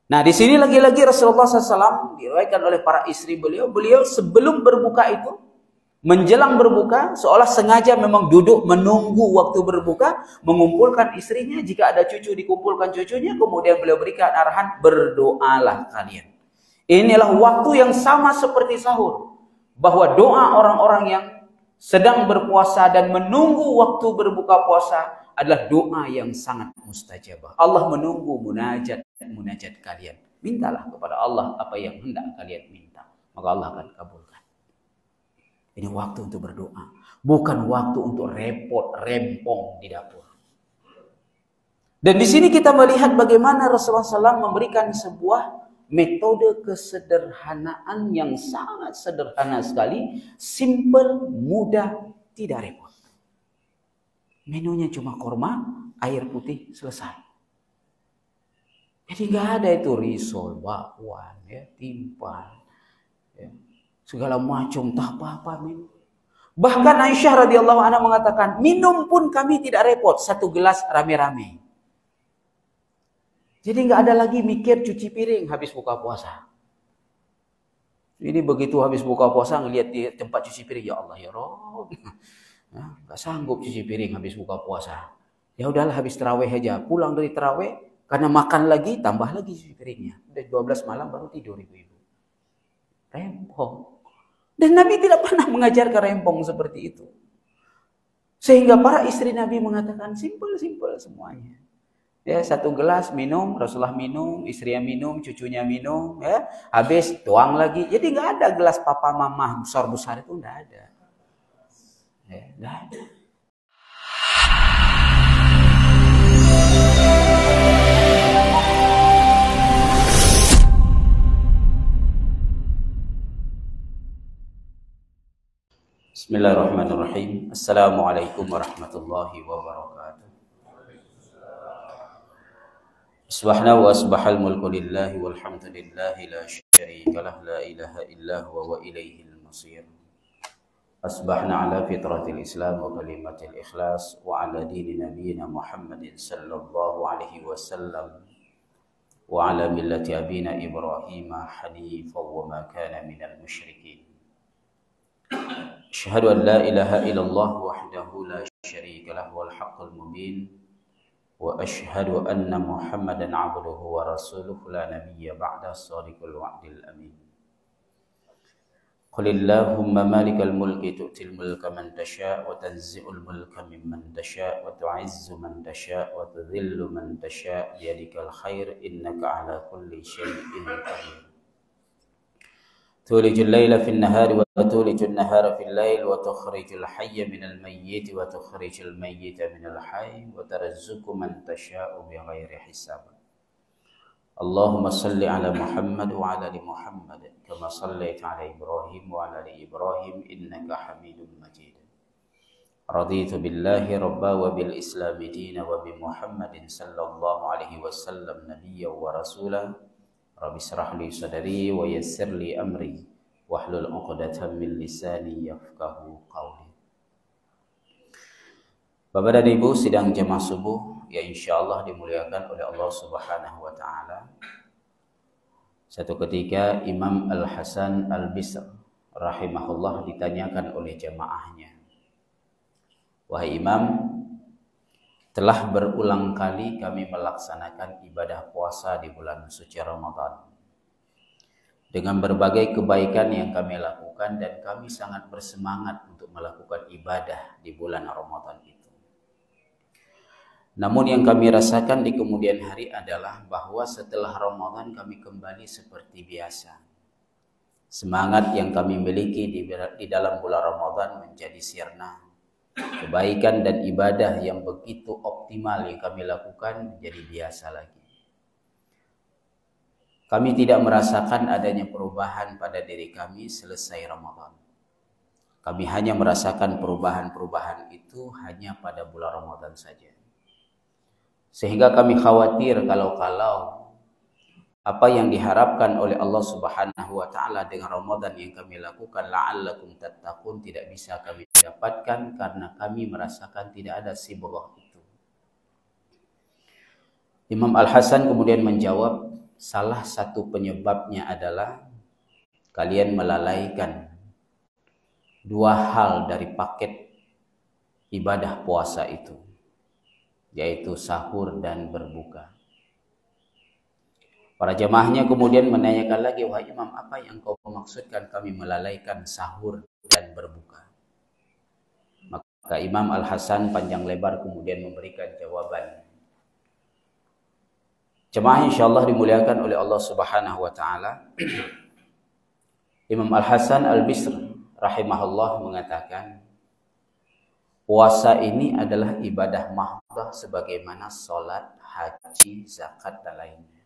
Nah, di sini lagi-lagi Rasulullah SAW diriwayatkan oleh para istri beliau sebelum berbuka itu, menjelang berbuka, seolah sengaja memang duduk menunggu waktu berbuka, mengumpulkan istrinya, jika ada cucu dikumpulkan cucunya, kemudian beliau berikan arahan, berdoalah kalian. Inilah waktu yang sama seperti sahur, bahwa doa orang-orang yang sedang berpuasa dan menunggu waktu berbuka puasa adalah doa yang sangat mustajabah. Allah menunggu munajat kalian. Mintalah kepada Allah apa yang hendak kalian minta, maka Allah akan kabulkan. Ini waktu untuk berdoa, bukan waktu untuk repot rempong di dapur. Dan di sini kita melihat bagaimana Rasulullah SAW memberikan sebuah metode kesederhanaan yang sangat sederhana sekali, simple, mudah, tidak repot. Menunya cuma korma, air putih, selesai. Jadi nggak ada itu risol, bakwan, ya, timpal, ya, segala macam, tak apa-apa minum. Bahkan Aisyah radhiyallahu anha mengatakan, minum pun kami tidak repot, satu gelas rame-rame. Jadi nggak ada lagi mikir cuci piring habis buka puasa. Ini begitu habis buka puasa ngelihat di tempat cuci piring, ya Allah ya Rabb, nggak sanggup cuci piring habis buka puasa. Ya udahlah habis tarawih aja, pulang dari tarawih karena makan lagi tambah lagi cuci piringnya. Udah 12 malam baru tidur ibu-ibu. Rempong. Dan Nabi tidak pernah mengajarkan rempong seperti itu. Sehingga para istri Nabi mengatakan simple-simple semuanya. Ya, satu gelas minum, Rasulullah minum, istrinya minum, cucunya minum, ya, habis tuang lagi. Jadi nggak ada gelas papa mama besar-besar itu, nggak ada. Ya, nggak ada. Bismillahirrahmanirrahim. Assalamualaikum warahmatullahi wabarakatuh. Asbahna wa asbahal mulku lillahi walhamdulillahi la syarika lah, la ilaha illa huwa wa ilaihil masir. Asbahna ala fitratil islam wa kalimatil ikhlas wa ala dini nabiyina Muhammadin sallallahu alaihi wasallam wa ala millati abina Ibrahim hanifan wa ma kana minal musyrikin. Asyhadu an la ilaha illallah wahdahu la syarika lah wal haqqul mubin. Wa asyhadu anna Muhammadan abduhu wa rasuluhu la nabiyya ba'da as-sadiqul wa'dil amin. Qulillahumma malikal mulki tu'til mulka man tasha' wa tanzi'ul mulka mimman tasha' wa tu'izzu man tasha' wa tudhillu man tasha' biyadikal khair innaka ala kulli syai'in qadir. تولج الليل في النهار وتولج النهار في الليل وتخرج الحي من الميت وتخرج الميت من الحي وترزق من تشاء بغير حساب. اللهم صل على محمد وعلى ال محمد كما صليت على إبراهيم وعلى ال إبراهيم إنك حميد مجيد. رضيت بالله ربا وبالإسلام دينا وبمحمد صلى الله عليه وسلم نبيا ورسولا. Rabbi shrah li sadri wa yassir li amri wahlul 'uqdatam min lisani yafqahu qawli. Bapak dan Ibu sidang jamaah subuh ya insyaallah dimuliakan oleh Allah Subhanahu wa taala. Satu ketika Imam Al-Hasan Al-Bisr rahimahullah ditanyakan oleh jamaahnya, "Wahai Imam, telah berulang kali kami melaksanakan ibadah puasa di bulan suci Ramadan dengan berbagai kebaikan yang kami lakukan dan kami sangat bersemangat untuk melakukan ibadah di bulan Ramadan itu. Namun yang kami rasakan di kemudian hari adalah bahwa setelah Ramadan kami kembali seperti biasa. Semangat yang kami miliki di dalam bulan Ramadan menjadi sirna. Kebaikan dan ibadah yang begitu optimal yang kami lakukan menjadi biasa lagi. Kami tidak merasakan adanya perubahan pada diri kami selesai Ramadan. Kami hanya merasakan perubahan-perubahan itu hanya pada bulan Ramadan saja. Sehingga kami khawatir kalau apa yang diharapkan oleh Allah Subhanahu wa taala dengan Ramadan yang kami lakukan la'allakum tattaqun tidak bisa kami dapatkan karena kami merasakan tidak ada sibrah itu." Imam Al-Hasan kemudian menjawab, salah satu penyebabnya adalah kalian melalaikan dua hal dari paket ibadah puasa itu, yaitu sahur dan berbuka. Para jamaahnya kemudian menanyakan lagi, wahai Imam, apa yang kau maksudkan kami melalaikan sahur dan berbuka? Maka Imam Al-Hasan panjang lebar kemudian memberikan jawaban. Jemaah insyaallah dimuliakan oleh Allah Subhanahu wa taala. Imam Al-Hasan Al-Bisr rahimahullah mengatakan, puasa ini adalah ibadah mahdhah sebagaimana salat, haji, zakat dan lainnya.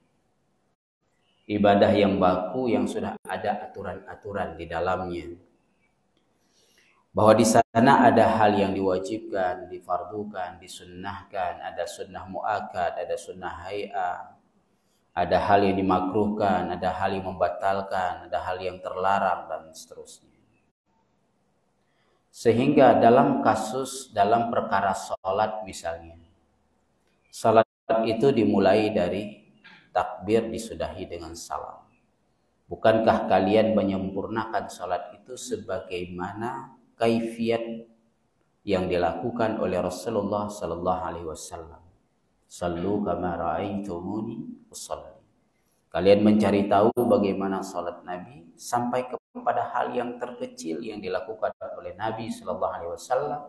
Ibadah yang baku yang sudah ada aturan-aturan di dalamnya. Bahwa di sana ada hal yang diwajibkan, difardukan, disunnahkan, ada sunnah muakkad, ada sunnah hay'ah, ada hal yang dimakruhkan, ada hal yang membatalkan, ada hal yang terlarang dan seterusnya. Sehingga dalam perkara salat misalnya, salat itu dimulai dari takbir disudahi dengan salam. Bukankah kalian menyempurnakan salat itu sebagaimana kaifiat yang dilakukan oleh Rasulullah sallallahu alaihi wasallam? Sallu kama ra'aitumuni usalli. Kalian mencari tahu bagaimana salat Nabi sampai kepada hal yang terkecil yang dilakukan oleh Nabi sallallahu alaihi wasallam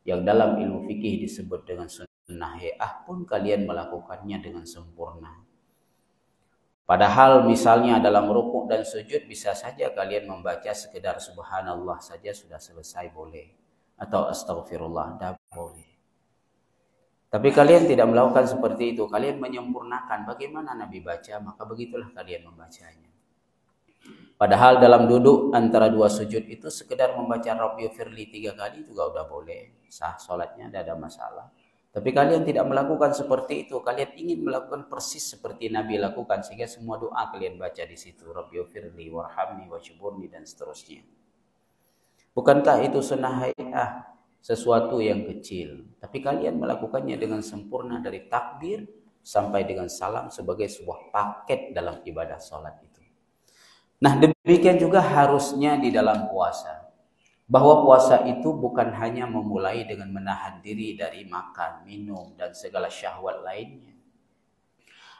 yang dalam ilmu fikih disebut dengan sunnah hay'ah pun kalian melakukannya dengan sempurna. Padahal misalnya dalam rukuk dan sujud bisa saja kalian membaca sekedar subhanallah saja sudah selesai boleh. Atau astaghfirullah dah boleh. Tapi kalian tidak melakukan seperti itu. Kalian menyempurnakan bagaimana Nabi baca, maka begitulah kalian membacanya. Padahal dalam duduk antara dua sujud itu sekedar membaca Rabbighfirli 3 kali juga udah boleh. Sah salatnya, tidak ada masalah. Tapi kalian tidak melakukan seperti itu. Kalian ingin melakukan persis seperti Nabi lakukan. Sehingga semua doa kalian baca di situ. Rabbighfirli warhamni wajburni dan seterusnya. Bukankah itu sunnah hay'ah? Sesuatu yang kecil. Tapi kalian melakukannya dengan sempurna dari takbir sampai dengan salam sebagai sebuah paket dalam ibadah sholat itu. Nah demikian juga harusnya di dalam puasa. Bahwa puasa itu bukan hanya memulai dengan menahan diri dari makan, minum, dan segala syahwat lainnya.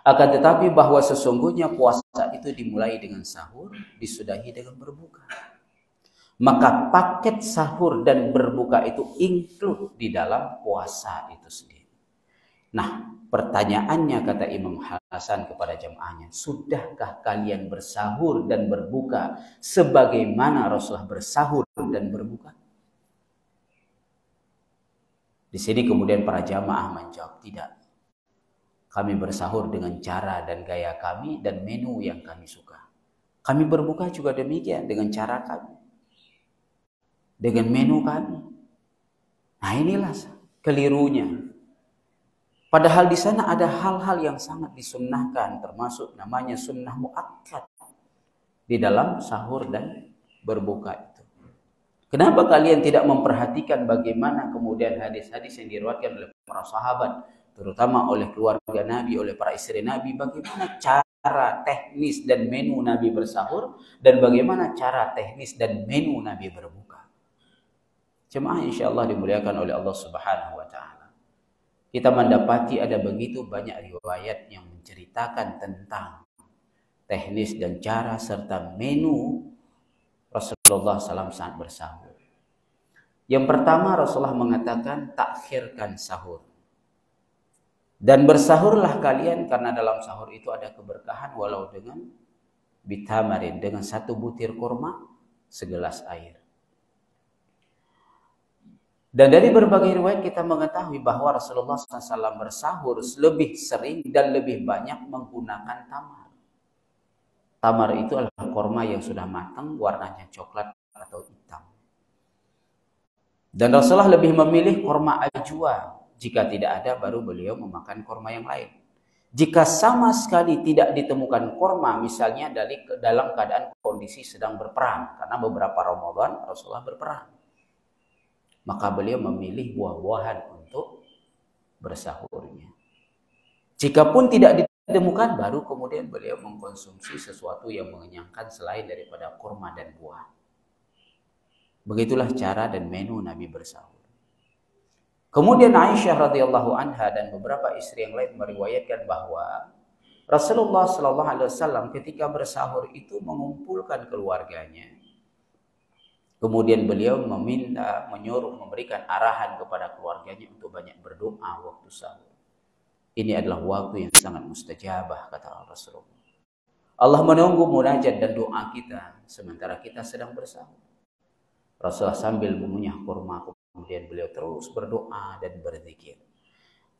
Akan tetapi bahwa sesungguhnya puasa itu dimulai dengan sahur, disudahi dengan berbuka. Maka paket sahur dan berbuka itu include di dalam puasa itu sendiri. Nah, pertanyaannya kata Imam Hasan kepada jamaahnya, sudahkah kalian bersahur dan berbuka sebagaimana Rasulullah bersahur dan berbuka? Di sini kemudian para jamaah menjawab, tidak. Kami bersahur dengan cara dan gaya kami dan menu yang kami suka. Kami berbuka juga demikian dengan cara kami. Dengan menu kami. Nah inilah kelirunya. Padahal di sana ada hal-hal yang sangat disunnahkan, termasuk namanya sunnah muakkad di dalam sahur dan berbuka itu. Kenapa kalian tidak memperhatikan bagaimana kemudian hadis-hadis yang diriwayatkan oleh para sahabat, terutama oleh keluarga Nabi, oleh para istri Nabi, bagaimana cara teknis dan menu Nabi bersahur dan bagaimana cara teknis dan menu Nabi berbuka. Jemaah insyaallah dimuliakan oleh Allah Subhanahu wa taala. Kita mendapati ada begitu banyak riwayat yang menceritakan tentang teknis dan cara serta menu Rasulullah SAW saat bersahur. Yang pertama Rasulullah mengatakan takhirkan sahur. Dan bersahurlah kalian karena dalam sahur itu ada keberkahan walau dengan bitamarin, dengan 1 butir kurma, segelas air. Dan dari berbagai riwayat kita mengetahui bahwa Rasulullah SAW bersahur lebih sering dan lebih banyak menggunakan tamar. Tamar itu adalah kurma yang sudah matang, warnanya coklat atau hitam. Dan Rasulullah lebih memilih kurma ajwa. Jika tidak ada, baru beliau memakan kurma yang lain. Jika sama sekali tidak ditemukan kurma, misalnya dalam keadaan kondisi sedang berperang, karena beberapa Ramadan Rasulullah berperang, maka beliau memilih buah-buahan untuk bersahurnya. Jikapun tidak ditemukan, baru kemudian beliau mengkonsumsi sesuatu yang mengenyangkan selain daripada kurma dan buah. Begitulah cara dan menu Nabi bersahur. Kemudian Aisyah radhiyallahu anha dan beberapa istri yang lain meriwayatkan bahwa Rasulullah sallallahu alaihi wasallam ketika bersahur itu mengumpulkan keluarganya. Kemudian beliau menyuruh, memberikan arahan kepada keluarganya untuk banyak berdoa waktu sahur. Ini adalah waktu yang sangat mustajabah, kata Rasulullah. Allah menunggu munajat dan doa kita sementara kita sedang bersahur. Rasulullah sambil mengunyah kurma, kemudian beliau terus berdoa dan berzikir.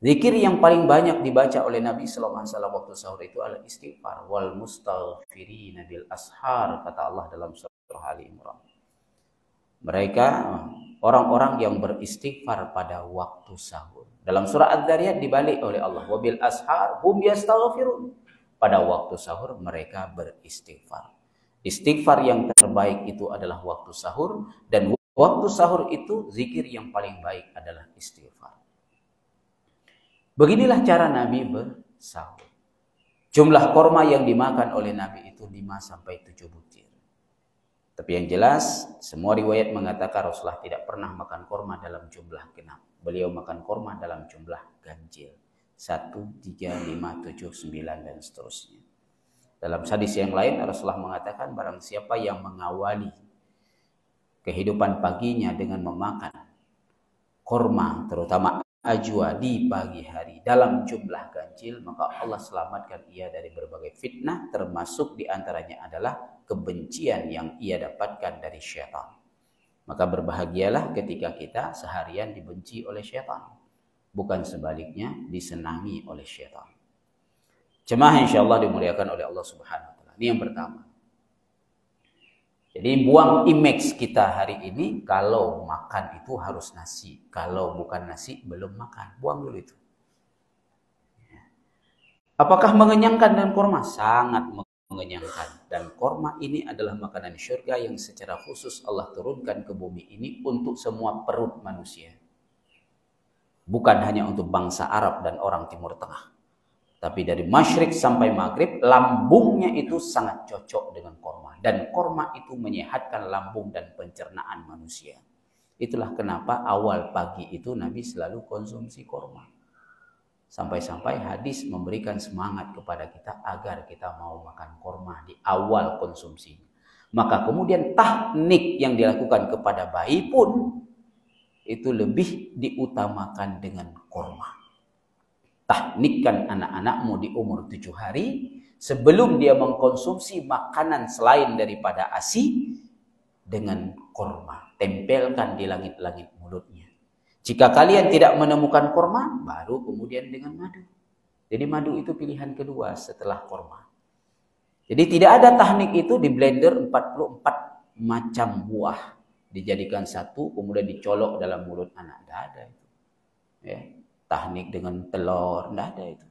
Zikir yang paling banyak dibaca oleh Nabi sallallahu alaihi wasallam waktu sahur itu adalah istighfar, wal mustaghfirina bil ashar, kata Allah dalam surah Ali Imran. Mereka orang-orang yang beristighfar pada waktu sahur. Dalam surah Ad-Dzariyat dibalik oleh Allah, wabil ashar hum yastaghfirun. Pada waktu sahur mereka beristighfar. Istighfar yang terbaik itu adalah waktu sahur, dan waktu sahur itu zikir yang paling baik adalah istighfar. Beginilah cara Nabi bersahur. Jumlah korma yang dimakan oleh Nabi itu 5-7 butir. Tapi yang jelas, semua riwayat mengatakan Rasulullah tidak pernah makan korma dalam jumlah genap. Beliau makan korma dalam jumlah ganjil. 1, 3, 5, 7, 9, dan seterusnya. Dalam hadis yang lain, Rasulullah mengatakan barang siapa yang mengawali kehidupan paginya dengan memakan korma, terutama ajwa di pagi hari dalam jumlah ganjil, maka Allah selamatkan ia dari berbagai fitnah, termasuk diantaranya adalah kebencian yang ia dapatkan dari syaitan. Maka berbahagialah ketika kita seharian dibenci oleh syaitan, bukan sebaliknya disenangi oleh syaitan. Jemaah insyaallah dimuliakan oleh Allah Subhanahu wa taala. Ini yang pertama. Jadi buang image kita hari ini, kalau makan itu harus nasi. Kalau bukan nasi belum makan. Buang dulu itu. Apakah mengenyangkan dengan kurma? Sangat mengenyangkan. Dan kurma ini adalah makanan syurga yang secara khusus Allah turunkan ke bumi ini untuk semua perut manusia. Bukan hanya untuk bangsa Arab dan orang Timur Tengah. Tapi dari masyrik sampai maghrib, lambungnya itu sangat cocok dengan korma. Dan korma itu menyehatkan lambung dan pencernaan manusia. Itulah kenapa awal pagi itu Nabi selalu konsumsi korma. Sampai-sampai hadis memberikan semangat kepada kita agar kita mau makan korma di awal konsumsi. Maka kemudian teknik yang dilakukan kepada bayi pun itu lebih diutamakan dengan korma. Tahnikkan anak-anakmu di umur 7 hari sebelum dia mengkonsumsi makanan selain daripada ASI dengan korma. Tempelkan di langit-langit mulutnya. Jika kalian tidak menemukan korma, baru kemudian dengan madu. Jadi madu itu pilihan kedua setelah korma. Jadi tidak ada teknik itu di blender 44 macam buah dijadikan satu kemudian dicolok dalam mulut anak. Tidak ada itu. Ya. Teknik dengan telur, tidak ada itu.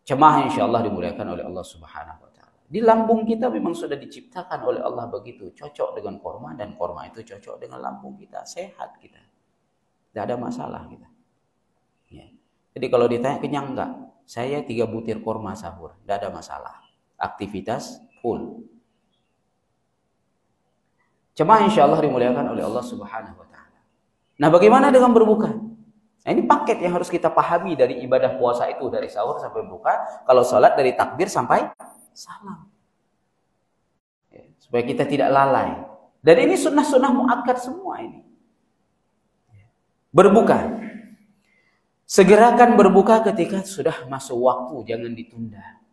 Jemaah insyaallah dimuliakan oleh Allah Subhanahu wa taala. Di lambung kita memang sudah diciptakan oleh Allah begitu, cocok dengan korma, dan korma itu cocok dengan lambung kita, sehat kita. Tidak ada masalah kita. Ya. Jadi kalau ditanya kenyang enggak? Saya 3 butir korma sahur, tidak ada masalah. Aktivitas full. Jemaah insyaallah dimuliakan oleh Allah Subhanahu wa taala. Nah, bagaimana dengan berbuka? Nah, ini paket yang harus kita pahami dari ibadah puasa itu, dari sahur sampai buka. Kalau sholat dari takbir sampai salam. Ya, supaya kita tidak lalai. Dan ini sunnah-sunnah muakkad semua ini. Berbuka. Segerakan berbuka ketika sudah masuk waktu, jangan ditunda.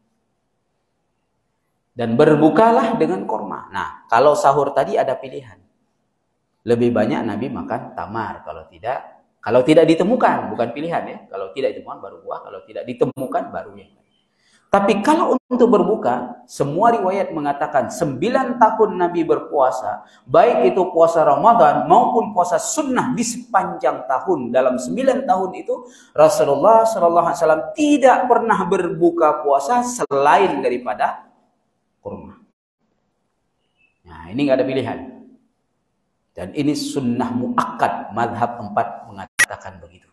Dan berbukalah dengan korma. Nah, kalau sahur tadi ada pilihan. Lebih banyak Nabi makan tamar, kalau tidak ditemukan, bukan pilihan ya. Kalau tidak ditemukan baru buah, kalau tidak ditemukan baru yang lain. Tapi kalau untuk berbuka, semua riwayat mengatakan 9 tahun Nabi berpuasa, baik itu puasa Ramadan maupun puasa sunnah di sepanjang tahun. Dalam 9 tahun itu Rasulullah SAW tidak pernah berbuka puasa selain daripada kurma. Nah, ini nggak ada pilihan. Dan ini sunnah muakkad, mazhab 4 mengatakan begitu.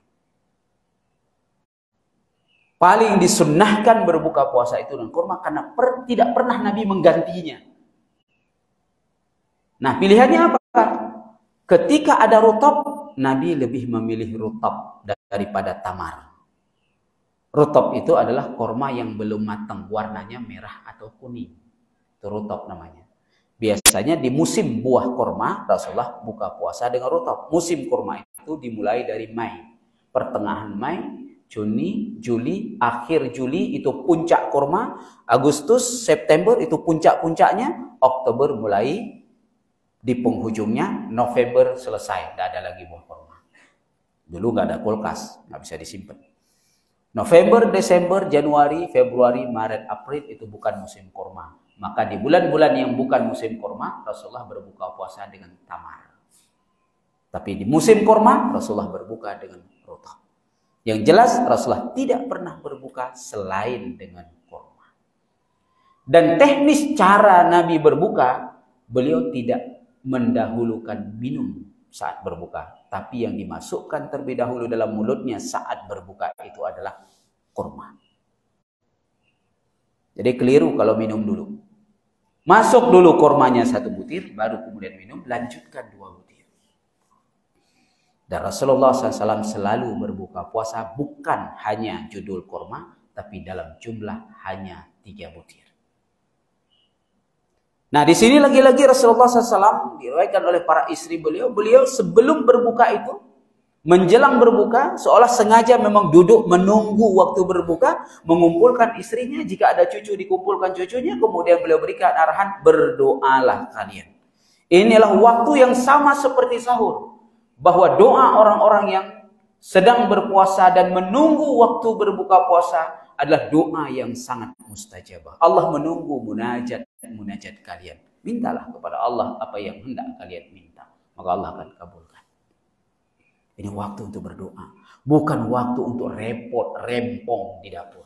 paling disunnahkan berbuka puasa itu dengan kurma karena tidak pernah Nabi menggantinya. Nah, pilihannya apa? Ketika ada rutab, Nabi lebih memilih rutab daripada tamar. Rutab itu adalah kurma yang belum matang, warnanya merah atau kuning. Itu rutab namanya. Biasanya di musim buah kurma, Rasulullah buka puasa dengan rutab. Musim kurma itu dimulai dari Mei. Pertengahan Mei, Juni, Juli, akhir Juli itu puncak kurma. Agustus, September itu puncak-puncaknya. Oktober mulai di penghujungnya, November selesai, tidak ada lagi buah kurma. Dulu nggak ada kulkas, nggak bisa disimpan. November, Desember, Januari, Februari, Maret, April itu bukan musim kurma. Maka di bulan-bulan yang bukan musim kurma, Rasulullah berbuka puasa dengan tamar. Tapi di musim kurma, Rasulullah berbuka dengan rutab. Yang jelas, Rasulullah tidak pernah berbuka selain dengan kurma. Dan teknis cara Nabi berbuka, beliau tidak mendahulukan minum saat berbuka, tapi yang dimasukkan terlebih dahulu dalam mulutnya saat berbuka itu adalah kurma. Jadi keliru kalau minum dulu. Masuk dulu kurmanya 1 butir, baru kemudian minum, lanjutkan 2 butir. Dan Rasulullah SAW selalu berbuka puasa bukan hanya judul kurma, tapi dalam jumlah hanya 3 butir. Nah, di sini lagi-lagi Rasulullah SAW diriwayatkan oleh para istri beliau sebelum berbuka itu, menjelang berbuka, seolah sengaja memang duduk menunggu waktu berbuka, mengumpulkan istrinya, jika ada cucu dikumpulkan cucunya, kemudian beliau berikan arahan, berdoalah kalian. Inilah waktu yang sama seperti sahur, bahwa doa orang-orang yang sedang berpuasa dan menunggu waktu berbuka puasa adalah doa yang sangat mustajabah. Allah menunggu munajat kalian. Mintalah kepada Allah apa yang hendak kalian minta, maka Allah akan kabulkan. Ini waktu untuk berdoa, bukan waktu untuk repot rempong di dapur.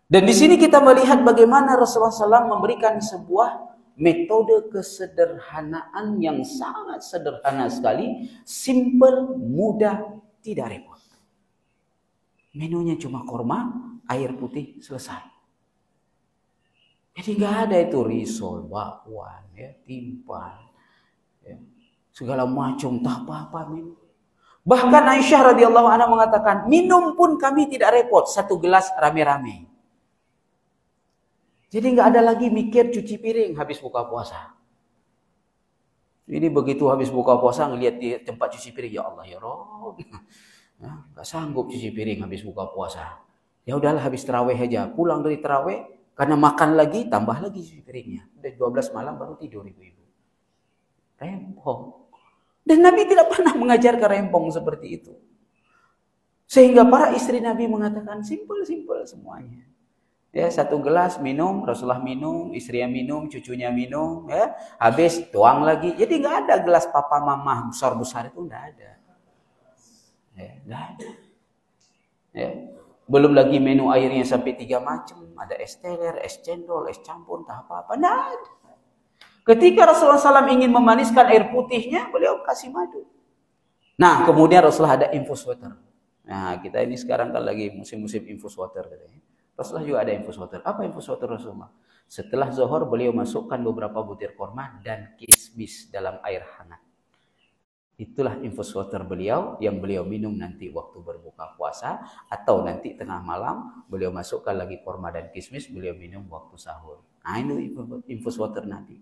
Dan di sini kita melihat bagaimana Rasulullah SAW memberikan sebuah metode kesederhanaan yang sangat sederhana sekali, simple, mudah, tidak repot. Menunya cuma kurma, air putih, selesai. Jadi nggak ada itu risol, bakwan, ya, timpan, ya, segala macam, tak apa-apa minum. Bahkan Aisyah radhiyallahu anha mengatakan, minum pun kami tidak repot, 1 gelas rame-rame. Jadi nggak ada lagi mikir cuci piring habis buka puasa. Ini begitu habis buka puasa ngelihat di tempat cuci piring, ya Allah ya Rob, nggak sanggup cuci piring habis buka puasa. Ya udahlah habis tarawih aja, pulang dari tarawih. Karena makan lagi, tambah lagi cuci piringnya. Udah 12 malam baru tidur ibu-ibu. Rempong. Dan Nabi tidak pernah mengajarkan rempong seperti itu. Sehingga para istri Nabi mengatakan simple-simple semuanya. Ya, 1 gelas minum, Rasulullah minum, istrinya minum, cucunya minum, ya. Habis tuang lagi. Jadi nggak ada gelas papa mama besar-besar itu, nggak ada. Ya, nggak ada. Ya. Belum lagi menu airnya sampai 3 macam. Ada es teler, es cendol, es campur, tak apa-apa. Tidak ada. Ketika Rasulullah SAW ingin memaniskan air putihnya, beliau kasih madu. Nah, kemudian Rasulullah ada infus water. Nah, kita ini sekarang kan lagi musim-musim infus water. Rasulullah juga ada infus water. Apa infus water Rasulullah? Setelah zuhur, beliau masukkan beberapa butir kurma dan kismis dalam air hangat. Itulah infus water beliau yang beliau minum nanti waktu berbuka puasa, atau nanti tengah malam beliau masukkan lagi kurma dan kismis, beliau minum waktu sahur. Nah, ini infus water Nabi.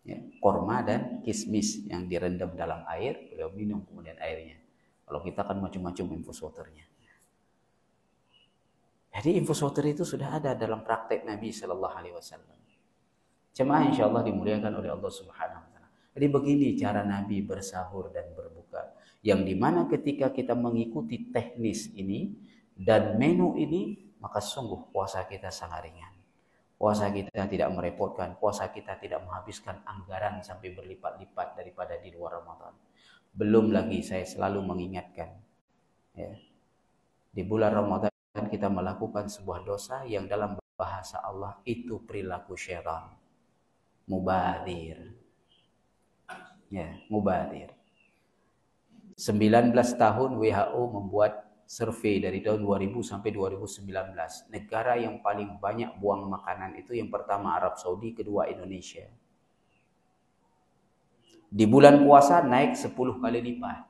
Ya, kurma dan kismis yang direndam dalam air, beliau minum kemudian airnya. Kalau kita kan macam-macam infus waternya. Jadi infus water itu sudah ada dalam praktek Nabi Shallallahu Alaihi Wasallam. Jemaah insya Allah dimuliakan oleh Allah Subhanahu. Jadi begini cara Nabi bersahur dan berbuka. Yang dimana ketika kita mengikuti teknis ini dan menu ini, maka sungguh puasa kita sangat ringan. Puasa kita tidak merepotkan, puasa kita tidak menghabiskan anggaran sampai berlipat-lipat daripada di luar Ramadan. Belum lagi saya selalu mengingatkan, ya, di bulan Ramadan kita melakukan sebuah dosa yang dalam bahasa Allah itu perilaku syaitan, mubadir. Ya, mubadir. 19 tahun WHO membuat survei dari tahun 2000 sampai 2019, negara yang paling banyak buang makanan itu yang pertama Arab Saudi, kedua Indonesia. Di bulan puasa naik 10 kali lipat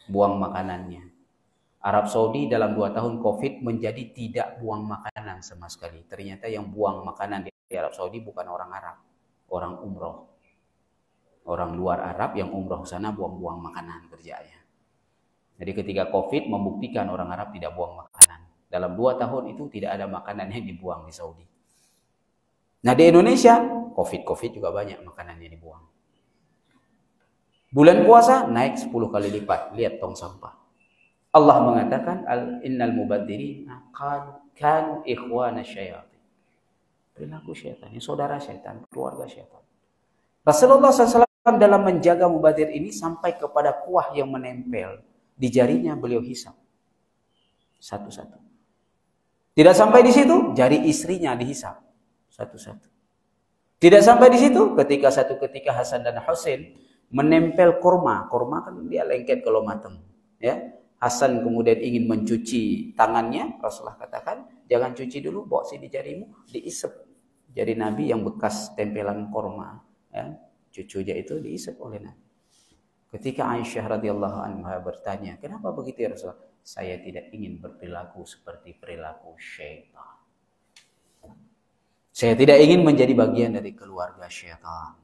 buang makanannya. Arab Saudi dalam 2 tahun Covid menjadi tidak buang makanan sama sekali. Ternyata yang buang makanan di Arab Saudi bukan orang Arab, orang umroh. Orang luar Arab yang umroh sana buang-buang makanan kerjanya. Jadi ketika Covid membuktikan orang Arab tidak buang makanan. Dalam 2 tahun itu tidak ada makanan yang dibuang di Saudi. Nah di Indonesia, Covid juga banyak makanan yang dibuang. Bulan puasa naik 10 kali lipat. Lihat tong sampah. Allah mengatakan, innal mubadzirina kanu ikhwana syayatin. Perilaku syaitan, ini saudara syaitan, keluarga syaitan. Rasulullah SAW dalam menjaga mubadzir ini sampai kepada kuah yang menempel di jarinya beliau hisap satu-satu. Tidak sampai di situ, jari istrinya dihisap satu-satu. Tidak sampai di situ, satu ketika Hasan dan Husain menempel kurma kan dia lengket kalau matang, ya. Hasan kemudian ingin mencuci tangannya, Rasulullah katakan, jangan cuci dulu, bawa sini jarimu, diisep jari Nabi yang bekas tempelan kurma, ya. Cucunya itu diisep oleh Nabi. Ketika Aisyah radhiyallahu anha bertanya, kenapa begitu ya Rasulullah? Saya tidak ingin berperilaku seperti perilaku syaitan. Saya tidak ingin menjadi bagian dari keluarga syaitan.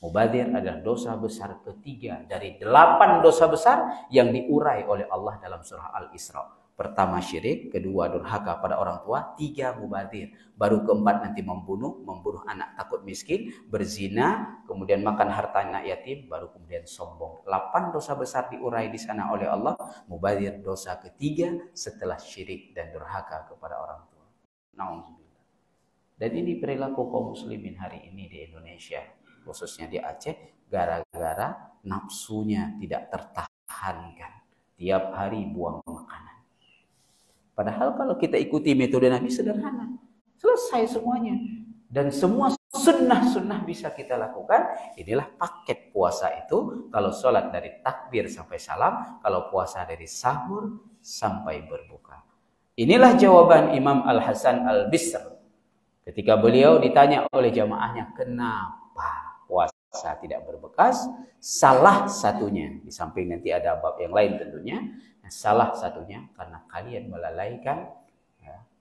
Mubadzir adalah dosa besar ketiga dari 8 dosa besar yang diurai oleh Allah dalam surah Al-Isra. Pertama syirik, kedua durhaka pada orang tua, 3 mubadzir. Baru keempat nanti membunuh anak takut miskin, berzina, kemudian makan harta anak yatim, baru kemudian sombong. 8 dosa besar diurai di sana oleh Allah. Mubadzir dosa ketiga setelah syirik dan durhaka kepada orang tua. Nauzubillah. Dan ini perilaku kaum muslimin hari ini di Indonesia, khususnya di Aceh, gara-gara nafsunya tidak tertahankan. Tiap hari buang makanan. Padahal kalau kita ikuti metode Nabi sederhana, selesai semuanya. Dan semua sunnah-sunnah bisa kita lakukan. Inilah paket puasa itu. Kalau sholat dari takbir sampai salam, kalau puasa dari sahur sampai berbuka. Inilah jawaban Imam Al-Hasan Al-Bisr ketika beliau ditanya oleh jamaahnya, kenapa puasa tidak berbekas? Salah satunya, di samping nanti ada bab yang lain tentunya, salah satunya karena kalian melalaikan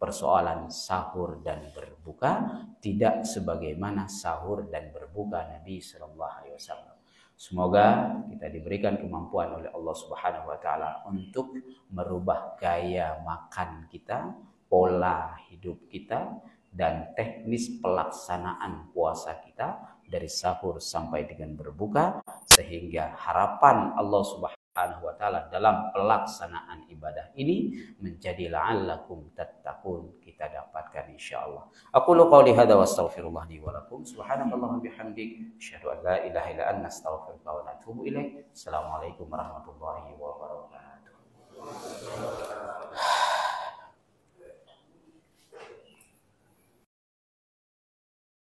persoalan sahur dan berbuka, tidak sebagaimana sahur dan berbuka Nabi Sallallahu Alaihi Wasallam. Semoga kita diberikan kemampuan oleh Allah Subhanahu Wa Taala untuk merubah gaya makan kita, pola hidup kita, dan teknis pelaksanaan puasa kita dari sahur sampai dengan berbuka, sehingga harapan Allah Subhanahu wa ta'ala dalam pelaksanaan ibadah ini menjadi la'allakum tattaqun, kita dapatkan insyaallah. Aqulu qouli hadza wa astaghfirullah li wa lakum. Subhanakallahumma bihamdik, asyhadu an la ilaha illa anta, astaghfiruka wa atubu ilaik. Assalamualaikum warahmatullahi wabarakatuh.